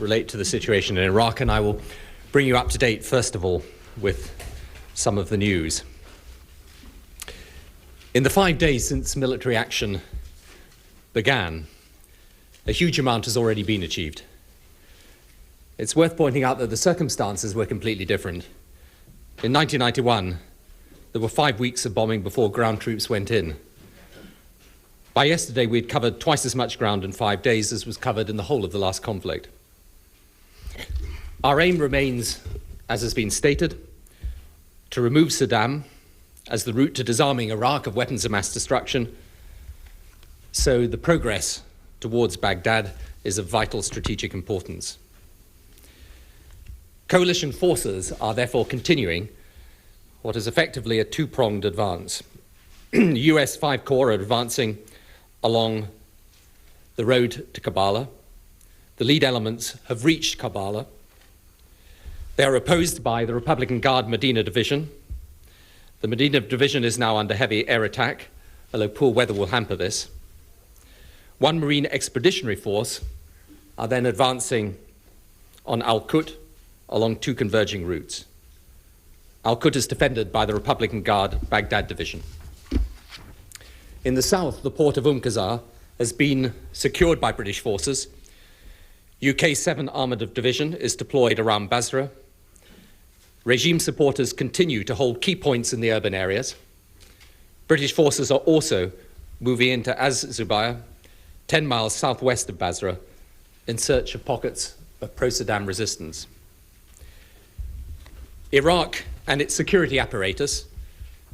relate to the situation in Iraq, and I will bring you up to date, first of all, with some of the news. In the 5 days since military action began, a huge amount has already been achieved. It's worth pointing out that the circumstances were completely different. In 1991, there were 5 weeks of bombing before ground troops went in. By yesterday, we'd covered twice as much ground in 5 days as was covered in the whole of the last conflict. Our aim remains, as has been stated, to remove Saddam as the route to disarming Iraq of weapons of mass destruction, so the progress towards Baghdad is of vital strategic importance. Coalition forces are therefore continuing what is effectively a two-pronged advance. US 5 Corps are advancing along the road to Kabbalah. The lead elements have reached Kabbalah. They are opposed by the Republican Guard Medina Division. The Medina Division is now under heavy air attack, although poor weather will hamper this. One Marine Expeditionary Force are then advancing on Al-Qut along two converging routes. Al-Qut is defended by the Republican Guard Baghdad Division. In the south, the port of Qazar has been secured by British forces. UK 7 Armoured Division is deployed around Basra. Regime supporters continue to hold key points in the urban areas. British forces are also moving into Az-Zubayr, 10 miles southwest of Basra, in search of pockets of pro-Saddam resistance. Iraq and its security apparatus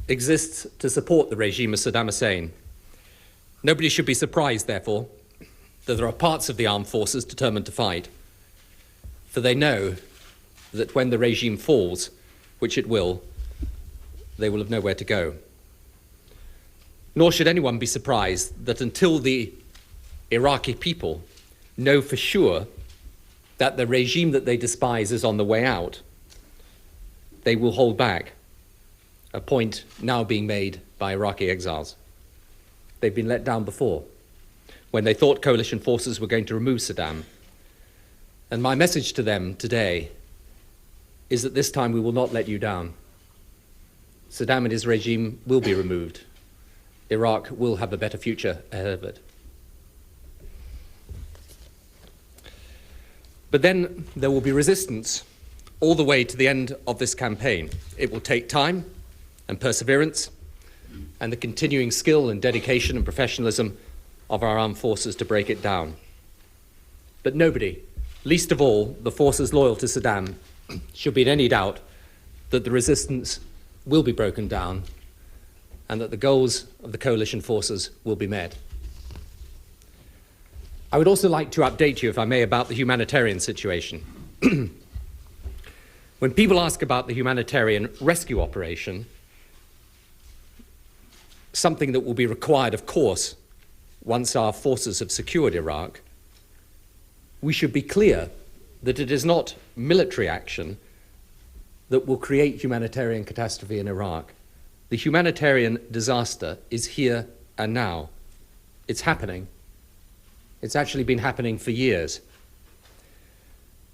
exists to support the regime of Saddam Hussein. Nobody should be surprised, therefore, that there are parts of the armed forces determined to fight, for they know that when the regime falls, which it will, they will have nowhere to go. Nor should anyone be surprised that until the Iraqi people know for sure that the regime that they despise is on the way out, they will hold back, a point now being made by Iraqi exiles. They've been let down before, when they thought coalition forces were going to remove Saddam. And my message to them today is that this time we will not let you down. Saddam and his regime will be removed. Iraq will have a better future ahead of it. But then there will be resistance all the way to the end of this campaign. It will take time and perseverance and the continuing skill and dedication and professionalism of our armed forces to break it down. But nobody, least of all the forces loyal to Saddam, should be in any doubt that the resistance will be broken down and that the goals of the coalition forces will be met. I would also like to update you, if I may, about the humanitarian situation. When people ask about the humanitarian rescue operation, something that will be required, of course, once our forces have secured Iraq, we should be clear that it is not military action that will create humanitarian catastrophe in Iraq. The humanitarian disaster is here and now. It's happening. It's actually been happening for years.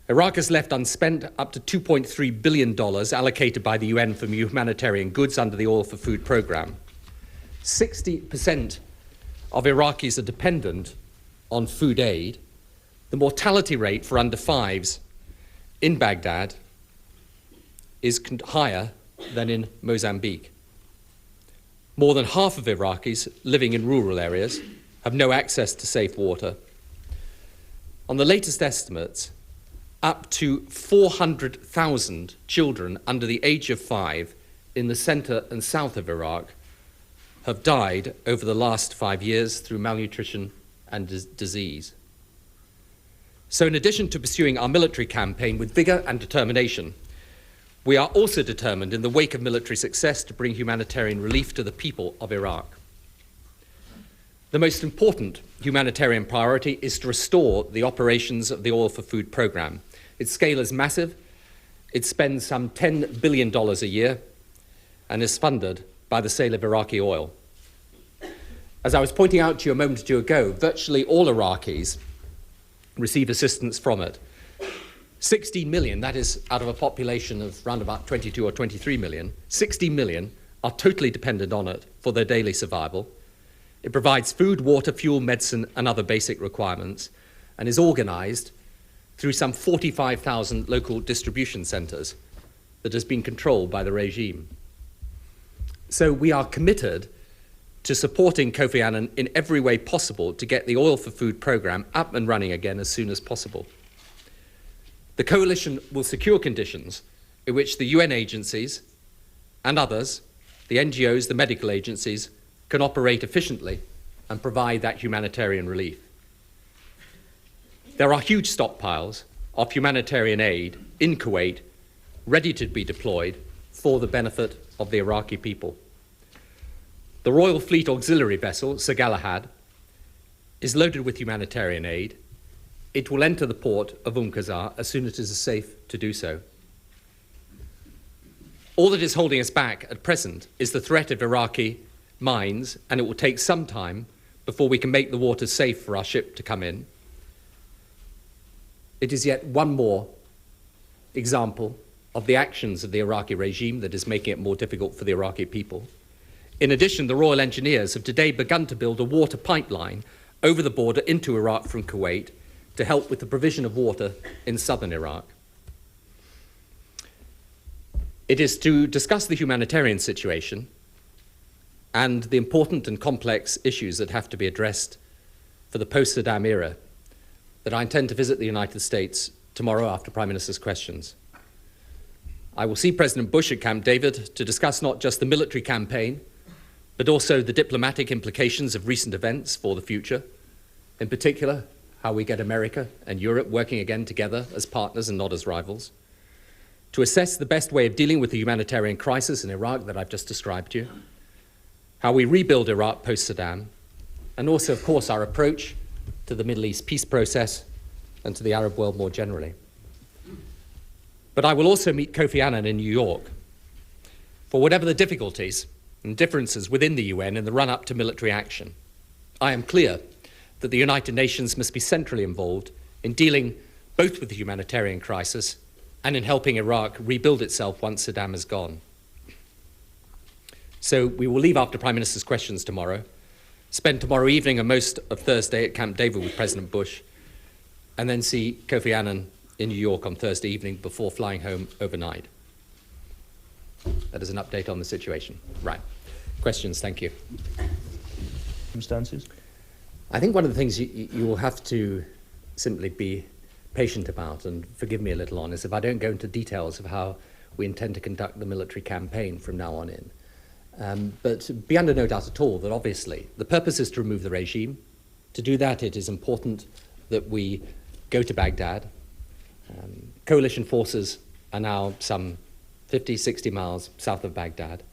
Iraq has left unspent up to $2.3 billion allocated by the UN for humanitarian goods under the Oil for Food program. 60% of Iraqis are dependent on food aid. The mortality rate for under fives in Baghdad is higher than in Mozambique. More than half of Iraqis living in rural areas have no access to safe water. On the latest estimates, up to 400,000 children under the age of 5 in the center and south of Iraq have died over the last 5 years through malnutrition and disease. So in addition to pursuing our military campaign with vigor and determination, we are also determined in the wake of military success to bring humanitarian relief to the people of Iraq. The most important humanitarian priority is to restore the operations of the Oil for Food program. Its scale is massive. It spends some $10 billion a year and is funded by the sale of Iraqi oil. As I was pointing out to you a moment or two ago, virtually all Iraqis receive assistance from it. 16 million, that is out of a population of around about 22 or 23 million, 16 million are totally dependent on it for their daily survival. It provides food, water, fuel, medicine, and other basic requirements, and is organized through some 45,000 local distribution centers that has been controlled by the regime. So we are committed to supporting Kofi Annan in every way possible to get the Oil for Food program up and running again as soon as possible. The coalition will secure conditions in which the UN agencies and others, the NGOs, the medical agencies, can operate efficiently and provide that humanitarian relief. There are huge stockpiles of humanitarian aid in Kuwait ready to be deployed for the benefit of the Iraqi people. The Royal Fleet Auxiliary vessel, Sir Galahad, is loaded with humanitarian aid. It will enter the port of Qasr as soon as it is safe to do so. All that is holding us back at present is the threat of Iraqi mines, and it will take some time before we can make the waters safe for our ship to come in. It is yet one more example of the actions of the Iraqi regime that is making it more difficult for the Iraqi people. In addition, the Royal Engineers have today begun to build a water pipeline over the border into Iraq from Kuwait to help with the provision of water in southern Iraq. It is to discuss the humanitarian situation and the important and complex issues that have to be addressed for the post-Saddam era that I intend to visit the United States tomorrow after Prime Minister's questions. I will see President Bush at Camp David to discuss not just the military campaign, but also the diplomatic implications of recent events for the future, in particular, how we get America and Europe working again together as partners and not as rivals, to assess the best way of dealing with the humanitarian crisis in Iraq that I've just described to you, how we rebuild Iraq post-Saddam, and also, of course, our approach to the Middle East peace process and to the Arab world more generally. But I will also meet Kofi Annan in New York. For whatever the difficulties and differences within the UN in the run-up to military action, I am clear that the United Nations must be centrally involved in dealing both with the humanitarian crisis and in helping Iraq rebuild itself once Saddam is gone. So we will leave after Prime Minister's questions tomorrow, spend tomorrow evening and most of Thursday at Camp David with President Bush, and then see Kofi Annan in New York on Thursday evening before flying home overnight. That is an update on the situation. Right. Questions, thank you. Circumstances? I think one of the things you will have to simply be patient about, and forgive me a little on, is if I don't go into details of how we intend to conduct the military campaign from now on in. But be under no doubt at all that obviously the purpose is to remove the regime. To do that, it is important that we go to Baghdad. Coalition forces are now some 50, 60 miles south of Baghdad.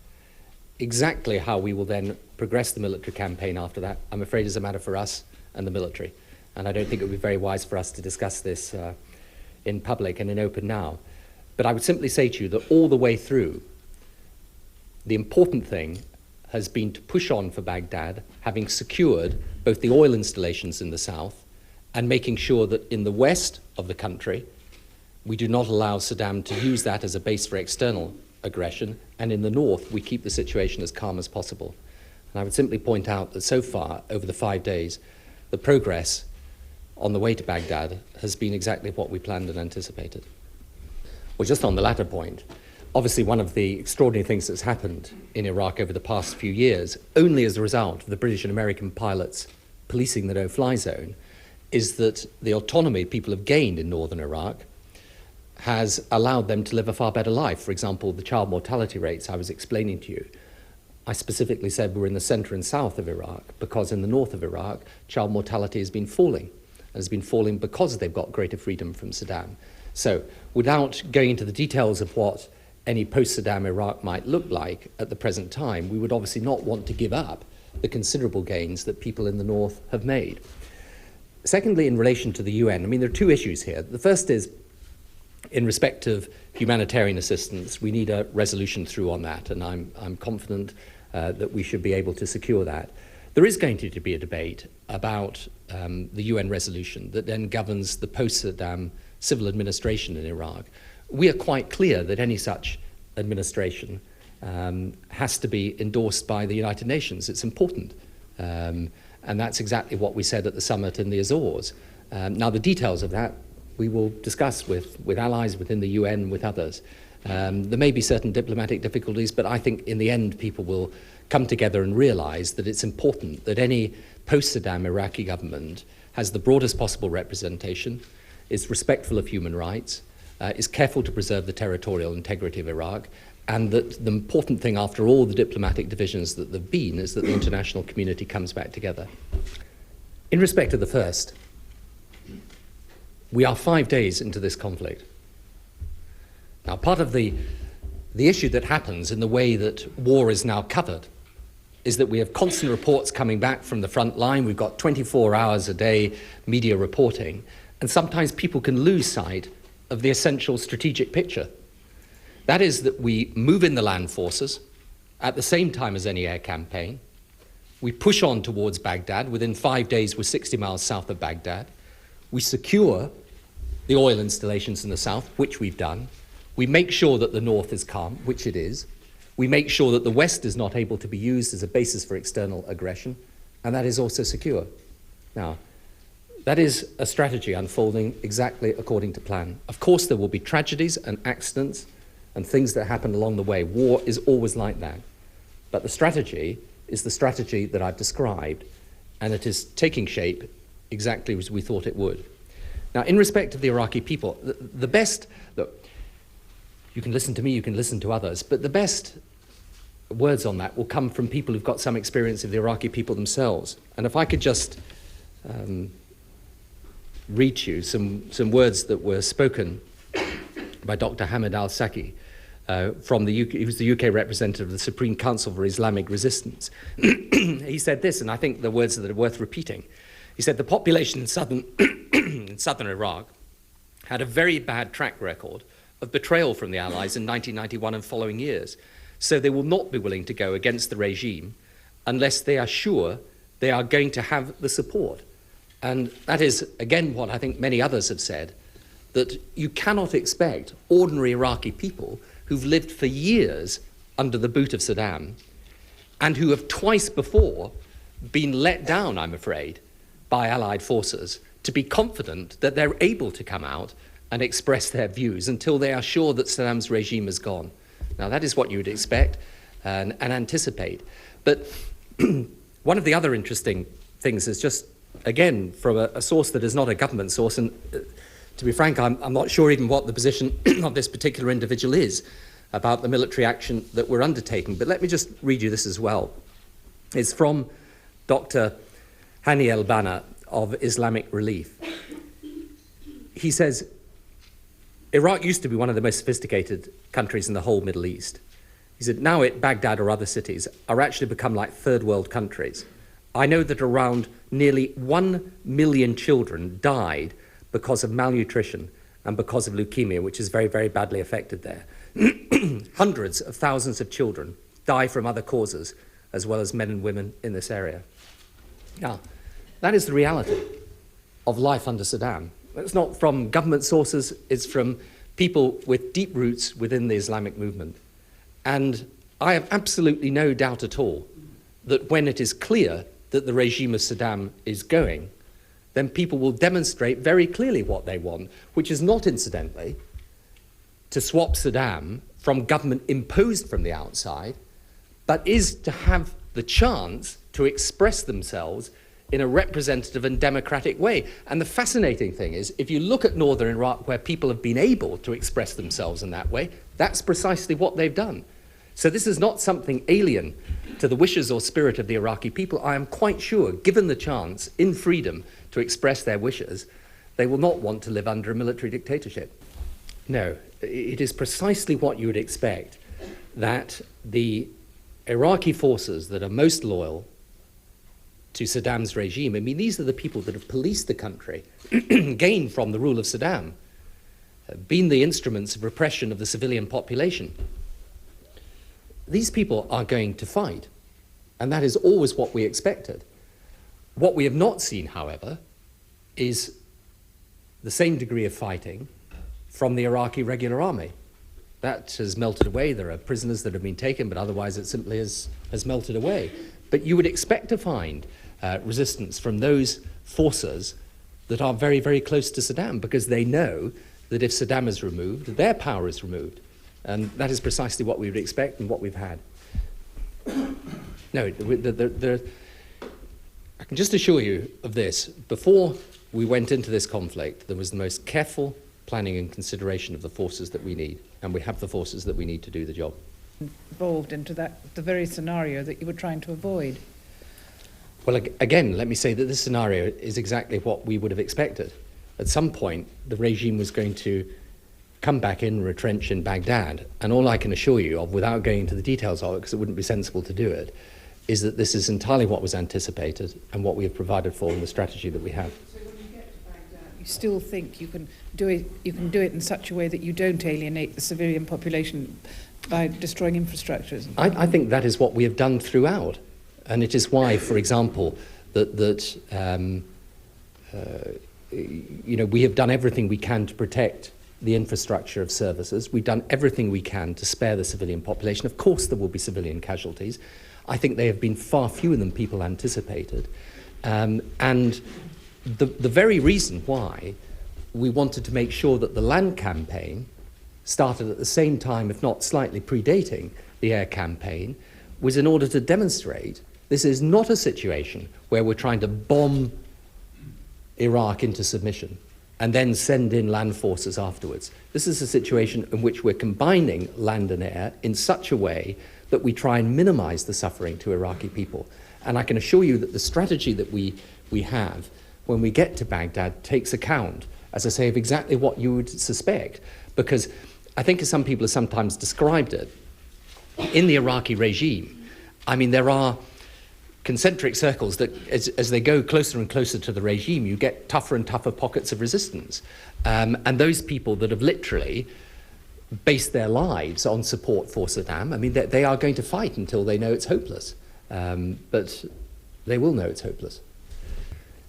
Exactly how we will then progress the military campaign after that, I'm afraid, is a matter for us and the military. And I don't think it would be very wise for us to discuss this in public and in open now. But I would simply say to you that all the way through, the important thing has been to push on for Baghdad, having secured both the oil installations in the south and making sure that in the west of the country, we do not allow Saddam to use that as a base for external aggression, and in the north, we keep the situation as calm as possible. And I would simply point out that so far, over the 5 days, the progress on the way to Baghdad has been exactly what we planned and anticipated. Well, just on the latter point, obviously one of the extraordinary things that's happened in Iraq over the past few years, only as a result of the British and American pilots policing the no-fly zone, is that the autonomy people have gained in northern Iraq has allowed them to live a far better life. For example, the child mortality rates I was explaining to you, I specifically said we're in the center and south of Iraq because in the north of Iraq, child mortality has been falling, and has been falling because they've got greater freedom from Saddam. So without going into the details of what any post-Saddam Iraq might look like at the present time, we would obviously not want to give up the considerable gains that people in the north have made. Secondly, in relation to the UN, I mean, there are two issues here. The first is, in respect of humanitarian assistance, we need a resolution through on that, and I'm confident that we should be able to secure that. There is going to be a debate about the UN resolution that then governs the post-Saddam civil administration in Iraq, we are quite clear that any such administration has to be endorsed by the United Nations. It's important. And that's exactly what we said at the summit in the Azores. Now, the details of that we will discuss with allies within the UN, with others. There may be certain diplomatic difficulties, but I think in the end people will come together and realize that it's important that any post-Saddam Iraqi government has the broadest possible representation, is respectful of human rights, is careful to preserve the territorial integrity of Iraq, and that the important thing after all the diplomatic divisions that there have been is that the international community comes back together. In respect of the first, we are 5 days into this conflict. Now, part of the issue that happens in the way that war is now covered is that we have constant reports coming back from the front line. We've got 24 hours a day media reporting, and sometimes people can lose sight of the essential strategic picture. That is that we move in the land forces at the same time as any air campaign. We push on towards Baghdad. Within 5 days, we're 60 miles south of Baghdad. We secure the oil installations in the south, which we've done. We make sure that the north is calm, which it is. We make sure that the west is not able to be used as a basis for external aggression, and that is also secure. Now, that is a strategy unfolding exactly according to plan. Of course, there will be tragedies and accidents and things that happen along the way. War is always like that. But the strategy is the strategy that I've described, and it is taking shape exactly as we thought it would. Now, in respect of the Iraqi people, the best, look, you can listen to me, you can listen to others, but the best words on that will come from people who've got some experience of the Iraqi people themselves. And if I could just read to you some words that were spoken by Dr. Hamid al-Saki, from the UK, he was the UK representative of the Supreme Council for Islamic Resistance. He said this, and I think the words that are worth repeating. He said, the population in southern Iraq had a very bad track record of betrayal from the Allies in 1991 and following years. So they will not be willing to go against the regime unless they are sure they are going to have the support. And that is, again, what I think many others have said, that you cannot expect ordinary Iraqi people who've lived for years under the boot of Saddam and who have twice before been let down, I'm afraid, by Allied forces, to be confident that they're able to come out and express their views until they are sure that Saddam's regime is gone. Now, that is what you would expect and anticipate. But one of the other interesting things is just, again, from a source that is not a government source, and to be frank, I'm not sure even what the position of this particular individual is about the military action that we're undertaking. But let me just read you this as well. It's from Dr. Hani El-Banna of Islamic Relief. He says, Iraq used to be one of the most sophisticated countries in the whole Middle East. He said, now Baghdad or other cities are actually become like third world countries. I know that around nearly 1 million children died because of malnutrition and because of leukemia, which is very, very badly affected there. Hundreds of thousands of children die from other causes, as well as men and women in this area. Now, that is the reality of life under Saddam. It's not from government sources, it's from people with deep roots within the Islamic movement. And I have absolutely no doubt at all that when it is clear that the regime of Saddam is going, then people will demonstrate very clearly what they want, which is not, incidentally, to swap Saddam from government imposed from the outside, but is to have the chance to express themselves in a representative and democratic way. And the fascinating thing is, if you look at northern Iraq, where people have been able to express themselves in that way, that's precisely what they've done. So this is not something alien to the wishes or spirit of the Iraqi people. I am quite sure, given the chance, in freedom, to express their wishes, they will not want to live under a military dictatorship. No, it is precisely what you would expect, that the Iraqi forces that are most loyal to Saddam's regime, I mean, these are the people that have policed the country, gained from the rule of Saddam, been the instruments of repression of the civilian population. These people are going to fight, and that is always what we expected. What we have not seen, however, is the same degree of fighting from the Iraqi regular army. That has melted away. There are prisoners that have been taken, but otherwise it simply has melted away. But you would expect to find resistance from those forces that are very, very close to Saddam, because they know that if Saddam is removed, their power is removed. And that is precisely what we would expect and what we've had. No, I can just assure you of this. Before we went into this conflict, there was the most careful planning and consideration of the forces that we need, and we have the forces that we need to do the job. Involved into the very scenario that you were trying to avoid. Well, again, let me say that this scenario is exactly what we would have expected. At some point, the regime was going to come back in, retrench in Baghdad, and all I can assure you of, without going into the details of it, because it wouldn't be sensible to do it, is that this is entirely what was anticipated and what we have provided for in the strategy that we have. So when you get to Baghdad, you still think you can do it in such a way that you don't alienate the civilian population by destroying infrastructures? I think that is what we have done throughout. And it is why, for example, we have done everything we can to protect the infrastructure of services. We've done everything we can to spare the civilian population. Of course there will be civilian casualties. I think they have been far fewer than people anticipated. And the very reason why we wanted to make sure that the land campaign started at the same time, if not slightly predating the air campaign, was in order to demonstrate this is not a situation where we're trying to bomb Iraq into submission and then send in land forces afterwards. This is a situation in which we're combining land and air in such a way that we try and minimize the suffering to Iraqi people. And I can assure you that the strategy that we have when we get to Baghdad takes account, as I say, of exactly what you would suspect. Because I think, as some people have sometimes described it, in the Iraqi regime, I mean, there are concentric circles that, as they go closer and closer to the regime, you get tougher and tougher pockets of resistance. And those people that have literally based their lives on support for Saddam, I mean, they are going to fight until they know it's hopeless. But they will know it's hopeless.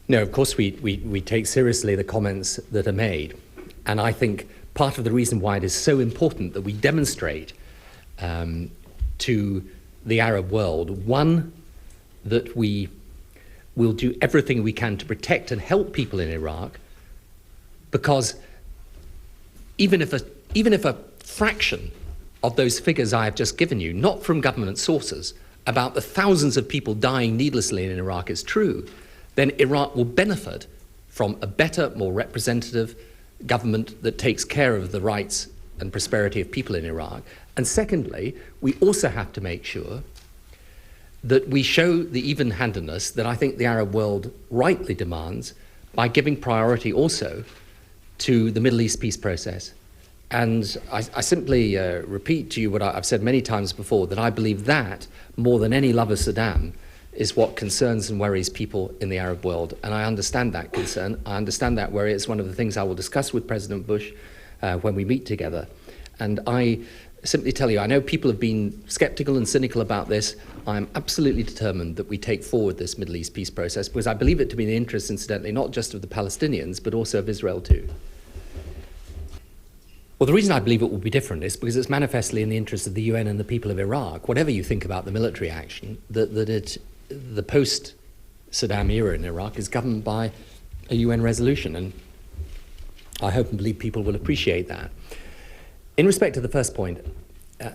No, of course we take seriously the comments that are made. And I think part of the reason why it is so important that we demonstrate to the Arab world, one, that we will do everything we can to protect and help people in Iraq, because even if a fraction of those figures I have just given you, not from government sources, about the thousands of people dying needlessly in Iraq is true, then Iraq will benefit from a better, more representative government that takes care of the rights and prosperity of people in Iraq. And secondly, we also have to make sure that we show the even-handedness that I think the Arab world rightly demands by giving priority also to the Middle East peace process. And I simply repeat to you what I've said many times before, that I believe that, more than any love of Saddam, is what concerns and worries people in the Arab world. And I understand that concern. I understand that worry. It's one of the things I will discuss with President Bush when we meet together. And I simply tell you, I know people have been skeptical and cynical about this. I'm absolutely determined that we take forward this Middle East peace process, because I believe it to be in the interest, incidentally, not just of the Palestinians, but also of Israel too. Well, the reason I believe it will be different is because it's manifestly in the interest of the UN and the people of Iraq. Whatever you think about the military action, the post-Saddam era in Iraq is governed by a UN resolution, and I hope and believe people will appreciate that. In respect to the first point,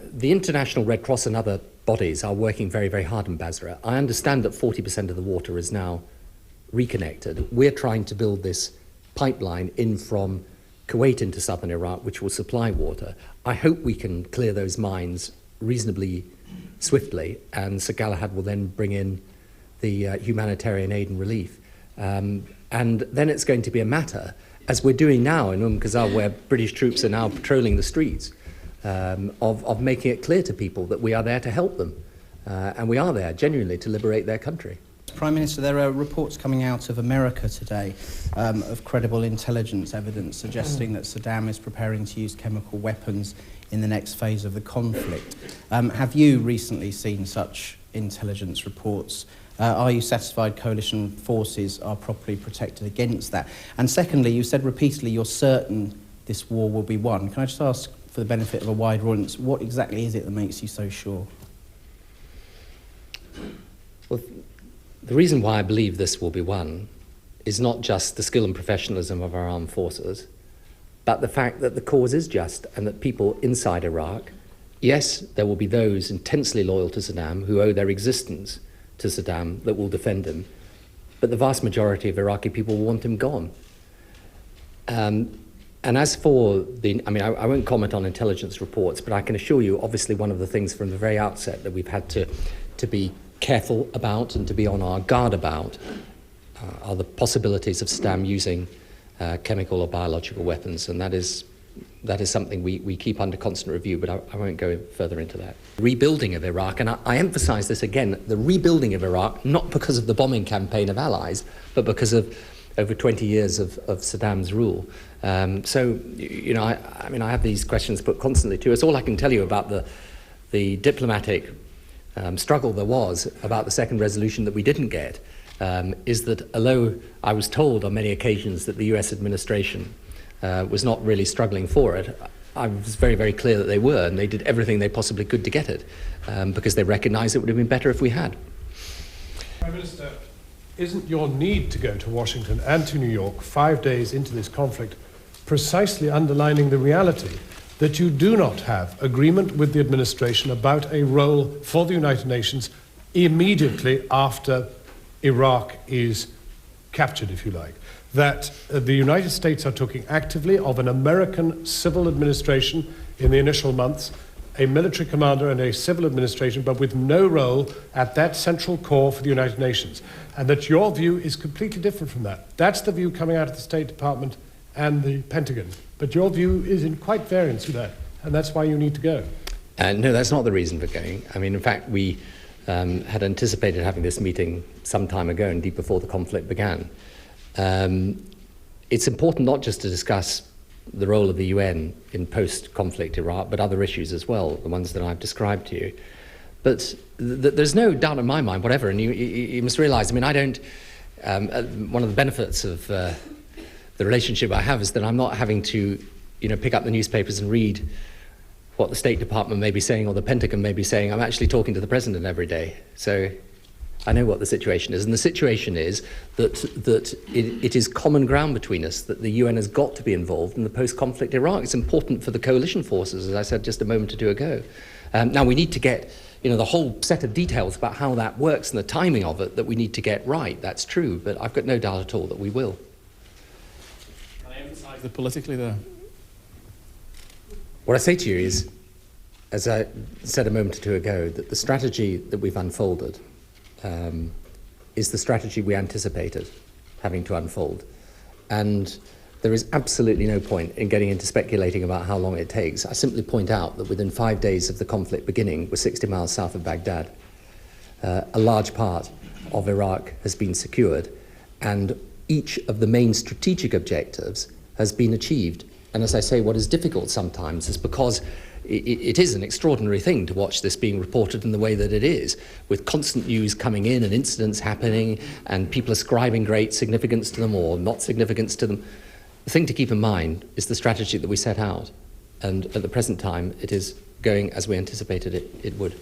the International Red Cross and other bodies are working very, very hard in Basra. I understand that 40% of the water is now reconnected. We're trying to build this pipeline in from Kuwait into southern Iraq, which will supply water. I hope we can clear those mines reasonably swiftly, and Sir Galahad will then bring in the humanitarian aid and relief. And then it's going to be a matter, as we're doing now in Ghazal, where British troops are now patrolling the streets, of making it clear to people that we are there to help them. And we are there, genuinely, to liberate their country. Prime Minister, there are reports coming out of America today of credible intelligence evidence suggesting that Saddam is preparing to use chemical weapons in the next phase of the conflict. Have you recently seen such intelligence reports Are you satisfied coalition forces are properly protected against that? And secondly, you said repeatedly you're certain this war will be won. Can I just ask, for the benefit of a wide audience, what exactly is it that makes you so sure? Well, the reason why I believe this will be won is not just the skill and professionalism of our armed forces, but the fact that the cause is just and that people inside Iraq, yes, there will be those intensely loyal to Saddam who owe their existence to Saddam that will defend him, but the vast majority of Iraqi people want him gone. And as for I won't comment on intelligence reports, but I can assure you, obviously, one of the things from the very outset that we've had to be careful about and to be on our guard about are the possibilities of Saddam using chemical or biological weapons, and that is something we keep under constant review, but I won't go further into that. Rebuilding of Iraq, and I emphasise this again, the rebuilding of Iraq, not because of the bombing campaign of allies, but because of over 20 years of Saddam's rule. So, you know, I have these questions put constantly to us. All I can tell you about the diplomatic struggle there was about the second resolution that we didn't get is that although I was told on many occasions that the US administration was not really struggling for it, I was very, very clear that they were, and they did everything they possibly could to get it, because they recognised it would have been better if we had. Prime Minister, isn't your need to go to Washington and to New York 5 days into this conflict precisely underlining the reality that you do not have agreement with the administration about a role for the United Nations immediately after Iraq is captured, if you like? That the United States are taking actively of an American civil administration in the initial months, a military commander and a civil administration, but with no role at that central core for the United Nations. And that your view is completely different from that. That's the view coming out of the State Department and the Pentagon. But your view is in quite variance with that, and that's why you need to go. No, that's not the reason for going. I mean, in fact, we had anticipated having this meeting some time ago, indeed before the conflict began. It's important not just to discuss the role of the UN in post-conflict Iraq, but other issues as well, the ones that I've described to you. But there's no doubt in my mind, whatever, and you must realise, I mean, I don't, one of the benefits of the relationship I have is that I'm not having to, you know, pick up the newspapers and read what the State Department may be saying or the Pentagon may be saying. I'm actually talking to the President every day. So I know what the situation is. And the situation is that it is common ground between us that the UN has got to be involved in the post-conflict Iraq. It's important for the coalition forces, as I said just a moment or two ago. Now we need to get, you know, the whole set of details about how that works and the timing of it that we need to get right. That's true, but I've got no doubt at all that we will. Can I emphasise the politically there? What I say to you is, as I said a moment or two ago, that the strategy that we've unfolded is the strategy we anticipated having to unfold. And there is absolutely no point in getting into speculating about how long it takes. I simply point out that within 5 days of the conflict beginning, we're 60 miles south of Baghdad. A large part of Iraq has been secured, and each of the main strategic objectives has been achieved. And as I say, what is difficult sometimes is because it is an extraordinary thing to watch this being reported in the way that it is, with constant news coming in and incidents happening and people ascribing great significance to them or not significance to them. The thing to keep in mind is the strategy that we set out, and at the present time it is going as we anticipated it would.